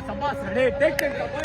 Sabas, ready, take it.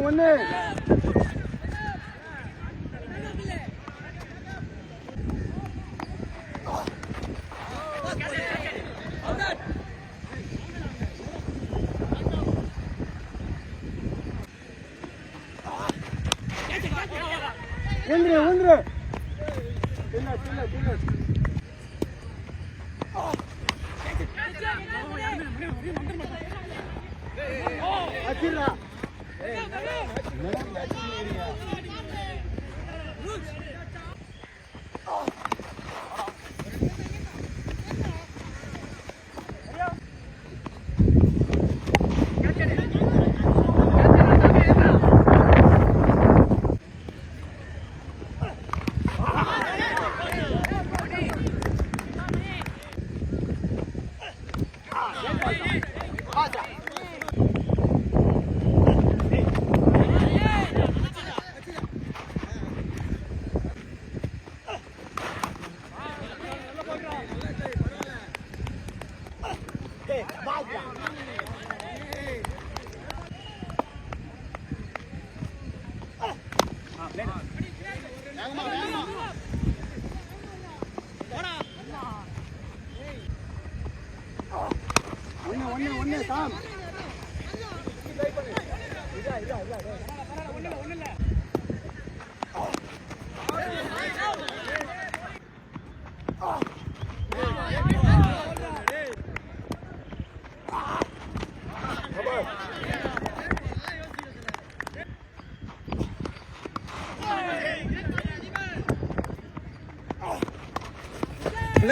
ஒண்ணு ஒன்று ஒன்று சின்ன சின்ன சின்ன அச்சிரா ஒண்ணு சாம்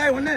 ஒண்ணு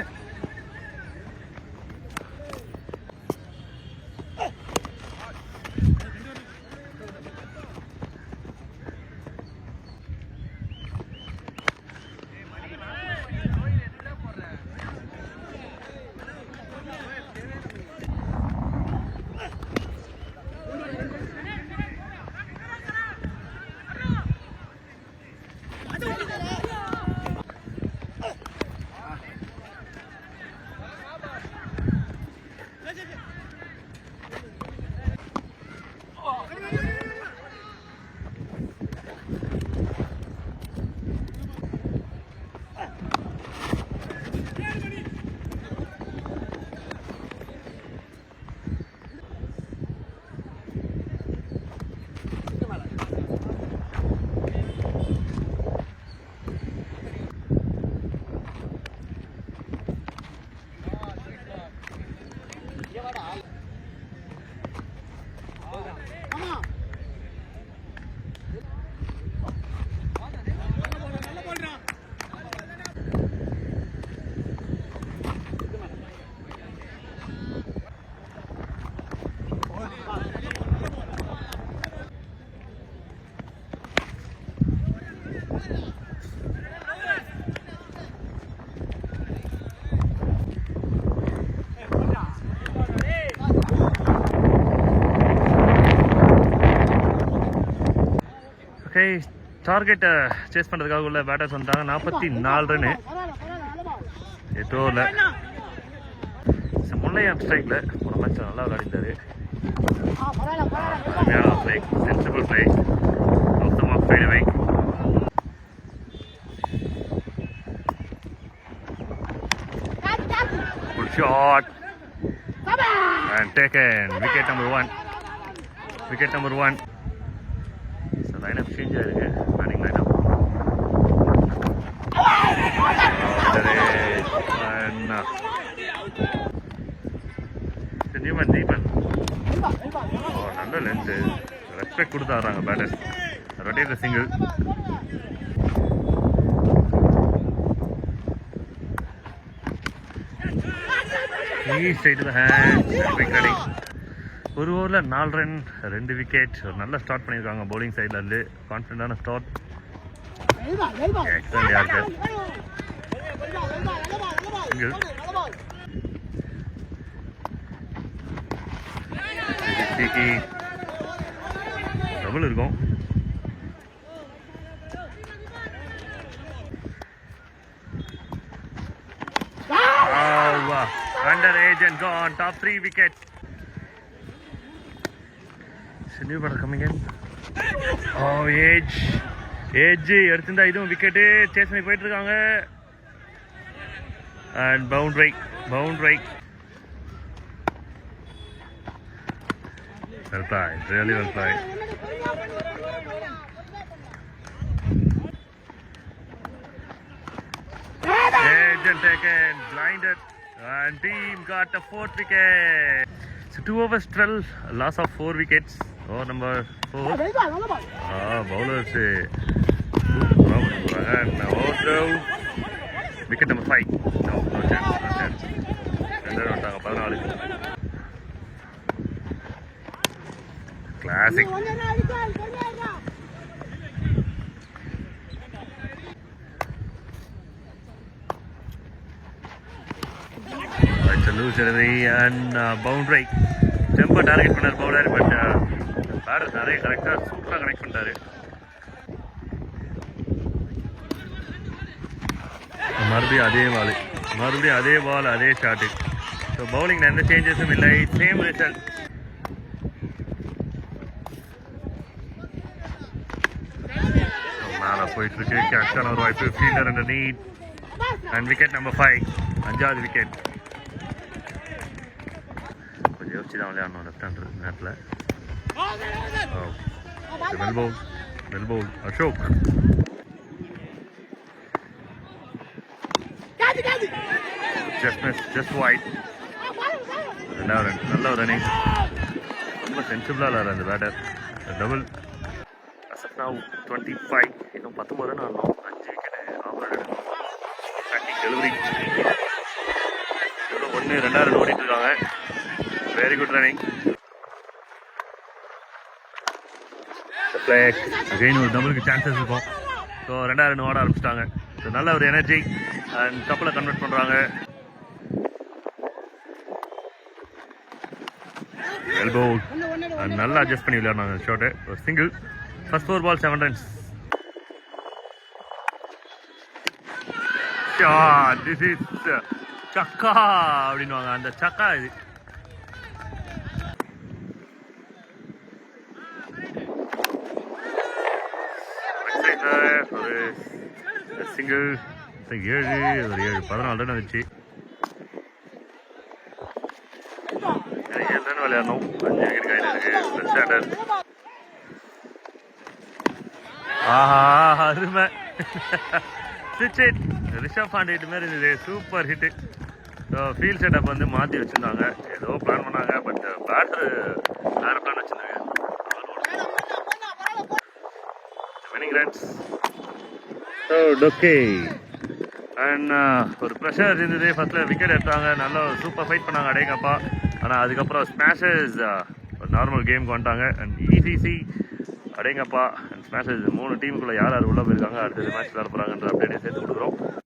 ஓகே, டார்கெட்டை சேஸ் பண்ணுறதுக்காக உள்ள பேட்டர்ஸ் வந்துட்டாங்க. 44 ரன்னு 8 ஓவரில். முல்லையா ஸ்ட்ரைக்கில் போன மேட்ச் நல்லா விளையாடிருந்தாரு. அருமையான play, sensible play, off the mark fight away. Good shot and taken. Wicket number 1. Wicket number 1. So lineup change ஆயிருக்கு. Batting lineup. And Newman Deepan நல்ல லென்த்து, ரெஸ்பெக்ட் கொடுத்து ஆடுறாங்க பேட்டர்ஸ். Rotate single. ஒரு ஓவரில் 4 ரன் 2 விக்கெட். ஒரு நல்ல ஸ்டார்ட் பண்ணியிருக்காங்க bowling சைடில் இருந்து. கான்ஃபிடண்டான ஸ்டார்ட். எக்ஸலண்ட் யாருக்கு சிங்கிள். டபுள் இருக்கும். Under age and gone. Top 3 wickets. New batter coming in. Oh, age எடுத்துட்டா இதுவும் விக்கெட்டு. சேஸ் பண்ணி போயிட்டு இருக்காங்க. And boundary. Well played, really well played. Agent taken, blinded, and team got the 4th wicket. So 2 overs 12, loss of 4 wickets. Over number 4. Bowlers. And also wicket number 5. No chance. Classic. It's a loose and boundary. Jumper target பண்ணார் bowler, but batter நிறைய கரெக்டாக சூப்பராக connect பண்ணிட்டாரு. மறுபடியும் அதே பால் அதே shot. So bowling எந்த சேஞ்சஸும் இல்லை. Same result. மேலே போயிட்டு இருக்கு. கேட்சான ஒரு வாய்ப்பு. Fielder and neat. And wicket number 5. 5வது விக்கெட். கொஞ்சம் யோசிச்சு தான் விளையாடணும் லெஃப்ட் ஹேண்டர் நேரத்தில். Well bowled Ashok. Just wide. நல்ல ஒரு ரன்னிங். ரொம்ப சென்சிபிளாக விளையாடுற அந்த batter. Double. As of now 25. இன்னும் 19 ரன் ஆடணும். 5 விக்கெட் ஆஃபர் டெலிவரி. 1 2 ரன் ஓடிட்டு இருக்காங்க. Very good running. அகைன் ஒரு டபுளுக்கு சான்சஸ் இருக்கும். ஸோ 2 ரன் ஓட ஆரம்பிச்சிட்டாங்க. ஸோ நல்ல ஒரு எனர்ஜி அண்ட் கப்பில் கன்வெர்ட் பண்ணுறாங்க. எல்போ நல்லா அட்ஜஸ்ட் பண்ணி விளையாடுறாங்க ஷார்ட்டு. ஒரு single. First 4 ball 7 runs. This is சக்கா அப்படின்வாங்க. அந்த சக்கா இது. ஒரு சிங்கிள். 7 14 ரன் வந்துச்சு. 7 ரன் விளையாடணும். 5 விக்கெட் கையில் இருக்கு. ஸ்டாண்டர்ட். அருமை. ஸ்விட்ச் ஹிட். ரிஷப் பாண்டே ஹிட் மாதிரி இருந்தது. Super hit. So field setup வந்து மாற்றி வச்சுருந்தாங்க. ஏதோ பிளான் பண்ணாங்க. பட் பேட்டர் வேறு பிளான் வச்சுருந்தாங்க. Winning runs. So okay. And ஒரு ப்ரெஷர் இருந்தது. ஃபர்ஸ்ட்டில் விக்கெட் எடுத்தாங்க. நல்லா சூப்பர் ஃபைட் பண்ணாங்க அடேங்கப்பா. ஆனால் அதுக்கப்புறம் ஸ்மாஷஸ் ஒரு நார்மல் கேமுக்கு வந்துட்டாங்க. அண்ட் இசிசி அடேங்கப்பா அண்ட் ஸ்மாஷஸ் 3 டீமுக்குள்ளே யார் உள்ளே போயிருக்காங்க, அடுத்தது மேட்ச் விளாட போகிறாங்கன்ற அப்டேட்டை சேர்த்து கொடுக்குறோம்.